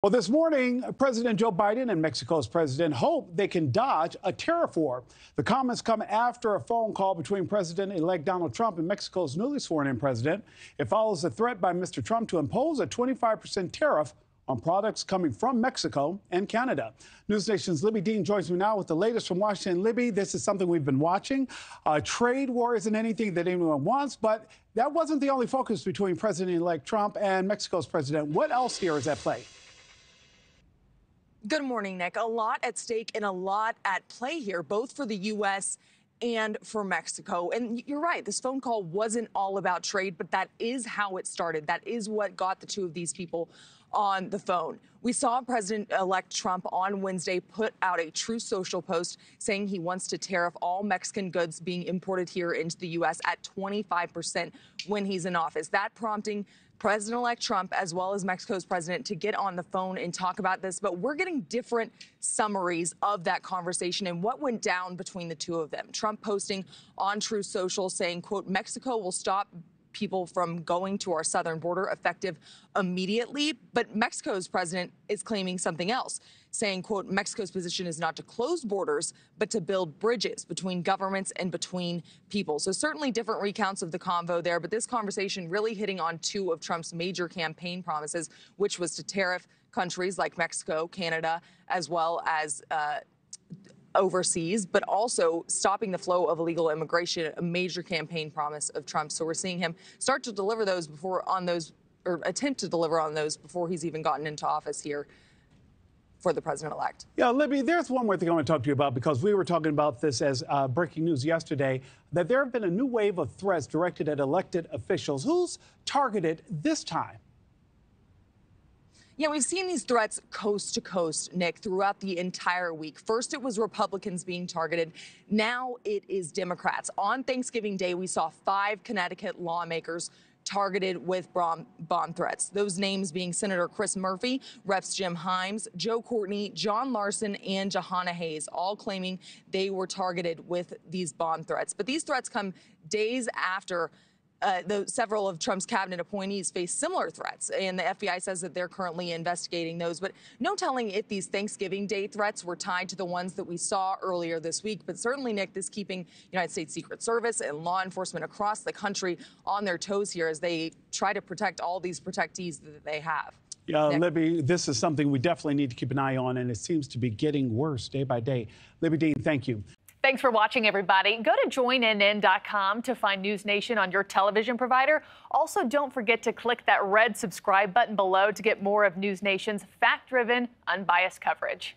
Well, this morning, President Joe Biden and Mexico's president hope they can dodge a tariff war. The comments come after a phone call between President-elect Donald Trump and Mexico's newly sworn-in president. It follows a threat by Mr. Trump to impose a 25% tariff on products coming from Mexico and Canada. NewsNation's Libbey Dean joins me now with the latest from Washington. Libby, this is something we've been watching. Trade war isn't anything that anyone wants, but that wasn't the only focus between President-elect Trump and Mexico's president. What else here is at play? Good morning, Nick. A lot at stake and a lot at play here, both for the U.S. and for Mexico. And you're right, this phone call wasn't all about trade, but that is how it started. That is what got the two of these people on the phone. We saw President-elect Trump on Wednesday put out a Truth Social post saying he wants to tariff all Mexican goods being imported here into the U.S. at 25% when he's in office. That prompting President-elect Trump, as well as Mexico's president, to get on the phone and talk about this. But we're getting different summaries of that conversation and what went down between the two of them. Trump posting on Truth Social saying, quote, Mexico will stop people from going to our southern border effective immediately. But Mexico's president is claiming something else, saying, quote, Mexico's position is not to close borders, but to build bridges between governments and between people. So certainly different recounts of the convo there. But this conversation really hitting on two of Trump's major campaign promises, which was to tariff countries like Mexico, Canada, as well as overseas, but also stopping the flow of illegal immigration, a major campaign promise of Trump. So we're seeing him start to deliver those or attempt to deliver on those before he's even gotten into office here for the president-elect. Yeah, Libby, there's one more thing I want to talk to you about, because we were talking about this as breaking news yesterday, that there have been a new wave of threats directed at elected officials. Who's targeted this time? Yeah, we've seen these threats coast to coast, Nick, throughout the entire week. First, it was Republicans being targeted. Now it is Democrats. On Thanksgiving Day, we saw 5 Connecticut lawmakers targeted with bomb threats. Those names being Senator Chris Murphy, Reps Jim Himes, Joe Courtney, John Larson, and Jahana Hayes, all claiming they were targeted with these bomb threats. But these threats come days after several of Trump's cabinet appointees face similar threats, and the FBI says that they're currently investigating those. But no telling if these Thanksgiving Day threats were tied to the ones that we saw earlier this week. But certainly, Nick, this keeping United States Secret Service and law enforcement across the country on their toes here as they try to protect all these protectees that they have. Yeah, Libby, this is something we definitely need to keep an eye on, and it seems to be getting worse day by day. Libbey Dean, thank you. Thanks for watching, everybody. Go to joinnn.com to find NewsNation on your television provider. Also, don't forget to click that red subscribe button below to get more of NewsNation's fact-driven, unbiased coverage.